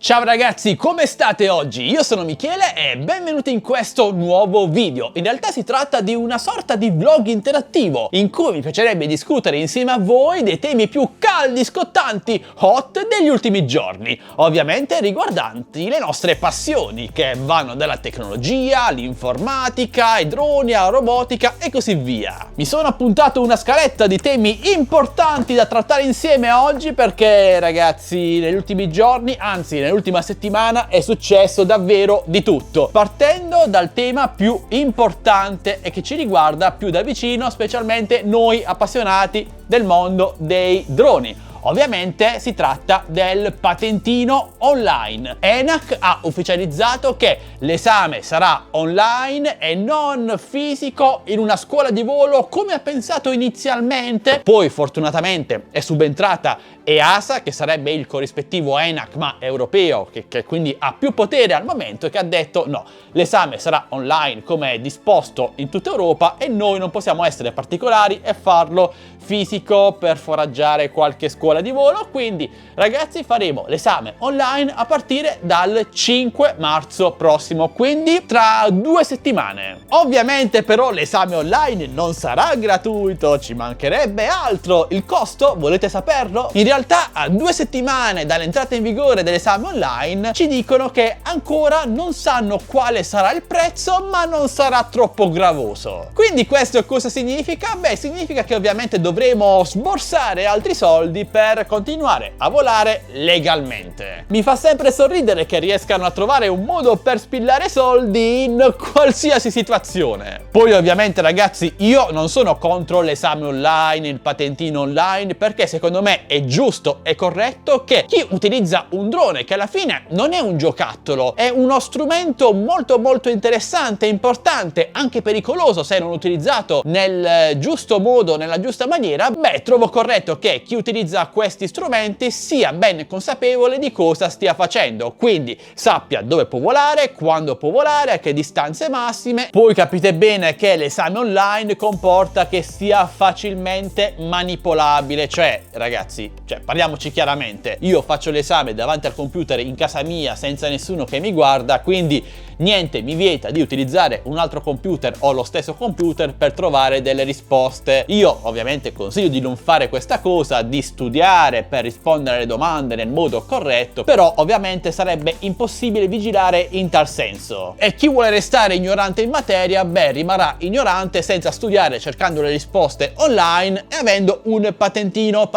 Ciao ragazzi, come state oggi? Io sono Michele e benvenuti in questo nuovo video. In realtà si tratta di una sorta di vlog interattivo in cui mi piacerebbe discutere insieme a voi dei temi più caldi, scottanti, hot degli ultimi giorni, ovviamente riguardanti le nostre passioni che vanno dalla tecnologia all'informatica, ai droni, alla robotica e così via. Mi sono appuntato una scaletta di temi importanti da trattare insieme oggi perché ragazzi negli ultimi giorni, anzi nell'ultima settimana è successo davvero di tutto, partendo dal tema più importante e che ci riguarda più da vicino, specialmente noi appassionati del mondo dei droni. Ovviamente si tratta del patentino online. ENAC ha ufficializzato che l'esame sarà online e non fisico in una scuola di volo come ha pensato inizialmente. Poi fortunatamente è subentrata EASA, che sarebbe il corrispettivo ENAC ma europeo, che quindi ha più potere al momento, e che ha detto no, l'esame sarà online come è disposto in tutta Europa e noi non possiamo essere particolari e farlo fisico per foraggiare qualche scuola di volo. Quindi ragazzi faremo l'esame online a partire dal 5 marzo prossimo, quindi tra 2 settimane. Ovviamente però l'esame online non sarà gratuito, ci mancherebbe altro. Il costo volete saperlo? In realtà a 2 settimane dall'entrata in vigore dell'esame online ci dicono che ancora non sanno quale sarà il prezzo, ma non sarà troppo gravoso. Quindi questo cosa significa? Beh, significa che ovviamente dovremo sborsare altri soldi per continuare a volare legalmente. Mi fa sempre sorridere che riescano a trovare un modo per spillare soldi in qualsiasi situazione. Poi ovviamente ragazzi io non sono contro l'esame online, il patentino online, perché secondo me è giusto e corretto che chi utilizza un drone, che alla fine non è un giocattolo, è uno strumento molto interessante, importante, anche pericoloso se non utilizzato nel giusto modo, nella giusta maniera, beh, trovo corretto che chi utilizza questi strumenti sia ben consapevole di cosa stia facendo, quindi sappia dove può volare, quando può volare, a che distanze massime. Poi capite bene che l'esame online comporta che sia facilmente manipolabile, cioè ragazzi, parliamoci chiaramente, io faccio l'esame davanti al computer in casa mia senza nessuno che mi guarda, quindi niente mi vieta di utilizzare un altro computer o lo stesso computer per trovare delle risposte. Io ovviamente consiglio di non fare questa cosa, di studiare per rispondere alle domande nel modo corretto, però ovviamente sarebbe impossibile vigilare in tal senso. E chi vuole restare ignorante in materia, beh, rimarrà ignorante senza studiare, cercando le risposte online e avendo un patentino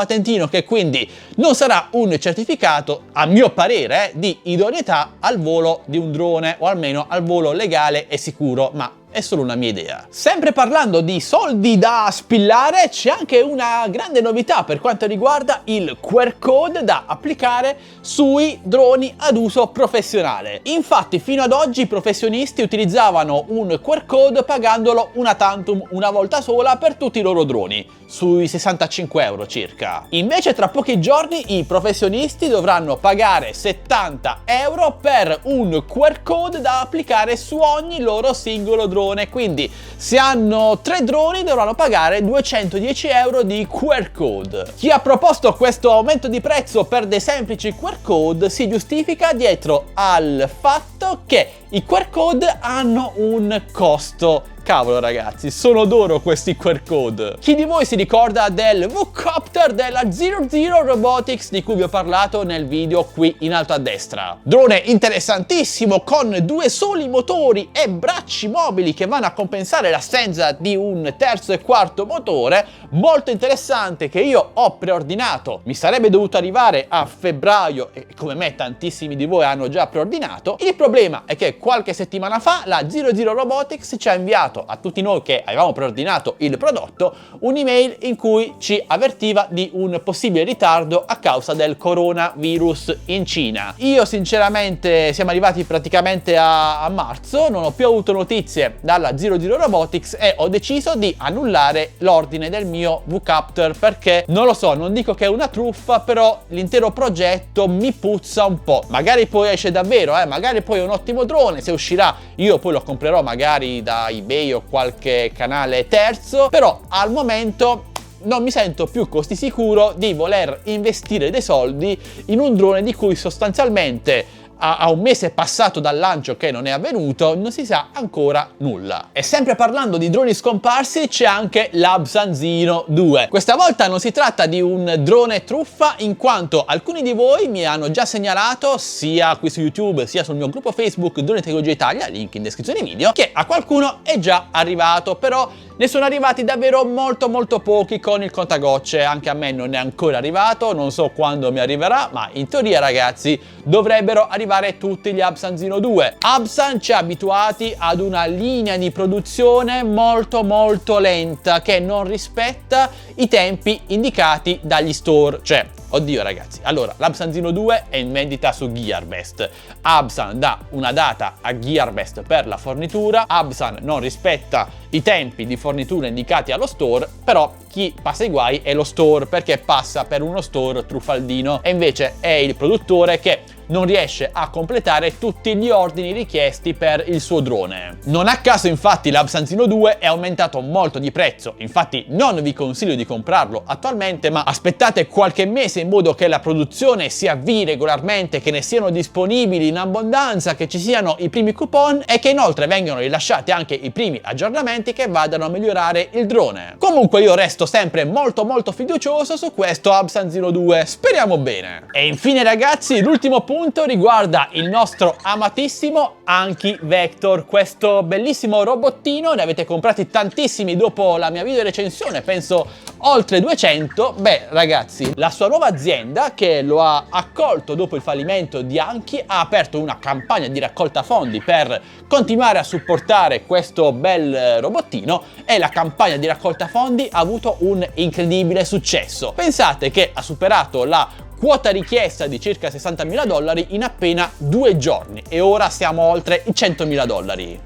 che quindi non sarà un certificato, a mio parere, di idoneità al volo di un drone, o almeno al volo legale e sicuro, ma è solo una mia idea. Sempre parlando di soldi da spillare, c'è anche una grande novità per quanto riguarda il QR code da applicare sui droni ad uso professionale. Infatti fino ad oggi i professionisti utilizzavano un QR code pagandolo una tantum, una volta sola, per tutti i loro droni, sui 65 euro circa. Invece tra pochi giorni i professionisti dovranno pagare 70 euro per un QR code da applicare su ogni loro singolo drone. Quindi se hanno 3 droni dovranno pagare 210 euro di QR code. Chi ha proposto questo aumento di prezzo per dei semplici QR code si giustifica dietro al fatto che i QR code hanno un costo. Cavolo ragazzi, sono d'oro questi QR code. Chi di voi si ricorda del V-Copter della 00 Robotics di cui vi ho parlato nel video qui in alto a destra? Drone interessantissimo con 2 soli motori e bracci mobili che vanno a compensare l'assenza di un terzo e quarto motore, molto interessante, che io ho preordinato. Mi sarebbe dovuto arrivare a febbraio e come me tantissimi di voi hanno già preordinato. Il problema è che qualche settimana fa la 00 Robotics ci ha inviato a tutti noi che avevamo preordinato il prodotto un'email in cui ci avvertiva di un possibile ritardo a causa del coronavirus in Cina. Io sinceramente siamo arrivati praticamente a marzo, non ho più avuto notizie dalla 00 Robotics e ho deciso di annullare l'ordine del mio V-Captor perché non lo so, non dico che è una truffa, però l'intero progetto mi puzza un po'. Magari poi esce davvero, magari poi è un ottimo drone, se uscirà io poi lo comprerò magari da eBay o qualche canale terzo, però al momento non mi sento più così sicuro di voler investire dei soldi in un drone di cui sostanzialmente a un mese passato dal lancio che non è avvenuto, non si sa ancora nulla. E sempre parlando di droni scomparsi, c'è anche l'Absanzino 2. Questa volta non si tratta di un drone truffa, in quanto alcuni di voi mi hanno già segnalato, sia qui su YouTube sia sul mio gruppo Facebook Droni Tecnologia Italia, link in descrizione video, che a qualcuno è già arrivato, però ne sono arrivati davvero molto pochi con il contagocce. Anche a me non è ancora arrivato, non so quando mi arriverà, ma in teoria, ragazzi, dovrebbero arrivare tutti gli Absanzino 2. Absan ci ha abituati ad una linea di produzione molto lenta, che non rispetta i tempi indicati dagli store. Cioè, oddio ragazzi, allora l'Absanzino 2 è in vendita su Gearbest. Absan dà una data a Gearbest per la fornitura, Absan non rispetta i tempi di fornitura indicati allo store, però chi passa i guai è lo store, perché passa per uno store truffaldino, e invece è il produttore che non riesce a completare tutti gli ordini richiesti per il suo drone. Non a caso infatti l'Absanzino 2 è aumentato molto di prezzo, infatti non vi consiglio di comprarlo attualmente, ma aspettate qualche mese in modo che la produzione si avvii regolarmente, che ne siano disponibili in abbondanza, che ci siano i primi coupon e che inoltre vengano rilasciati anche i primi aggiornamenti che vadano a migliorare il drone. Comunque io resto sempre molto fiducioso su questo Absanzino 2, speriamo bene. E infine ragazzi, l'ultimo punto riguarda il nostro amatissimo Anki Vector, questo bellissimo robottino. Ne avete comprati tantissimi dopo la mia video recensione, penso oltre 200. Beh ragazzi, la sua nuova azienda, che lo ha accolto dopo il fallimento di Anki, ha aperto una campagna di raccolta fondi per continuare a supportare questo bel robottino, e la campagna di raccolta fondi ha avuto un incredibile successo. Pensate che ha superato la quota richiesta di circa $60.000 in appena 2 giorni, e ora siamo oltre i $100.000.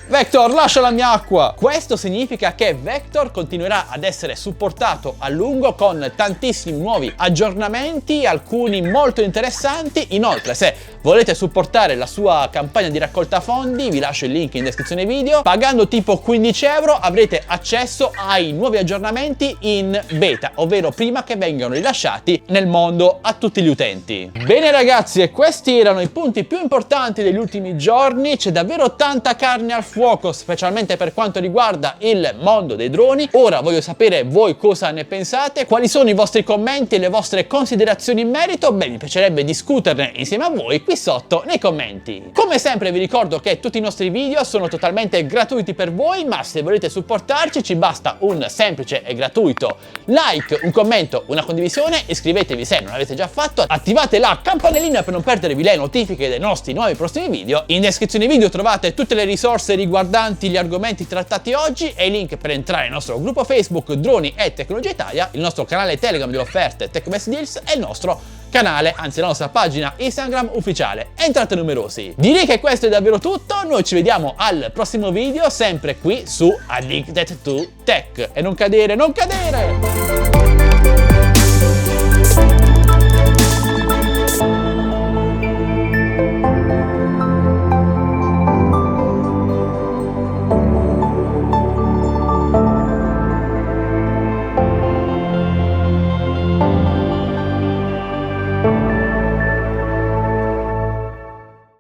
Vector, lascia la mia acqua! Questo significa che Vector continuerà ad essere supportato a lungo con tantissimi nuovi aggiornamenti, alcuni molto interessanti. Inoltre, se volete supportare la sua campagna di raccolta fondi, vi lascio il link in descrizione video. Pagando tipo 15 euro avrete accesso ai nuovi aggiornamenti in beta, ovvero prima che vengano rilasciati nel mondo a tutti gli utenti. Bene ragazzi, e questi erano i punti più importanti degli ultimi giorni. C'è davvero tanta carne al fuoco, specialmente per quanto riguarda il mondo dei droni. Ora voglio sapere voi cosa ne pensate, quali sono i vostri commenti e le vostre considerazioni in merito. Beh, mi piacerebbe discuterne insieme a voi qui sotto nei commenti. Come sempre vi ricordo che tutti i nostri video sono totalmente gratuiti per voi, ma se volete supportarci ci basta un semplice e gratuito like, un commento, una condivisione. Iscrivetevi se non l'avete già fatto, attivate la campanellina per non perdervi le notifiche dei nostri nuovi prossimi video. In descrizione video trovate tutte le risorse riguardanti gli argomenti trattati oggi e i link per entrare nel nostro gruppo Facebook Droni e Tecnologia Italia, il nostro canale Telegram delle offerte TechBest Deals e il nostro canale, anzi la nostra pagina Instagram ufficiale. Entrate numerosi. Direi che questo è davvero tutto, noi ci vediamo al prossimo video, sempre qui su Addicted to Tech. E non cadere, non cadere!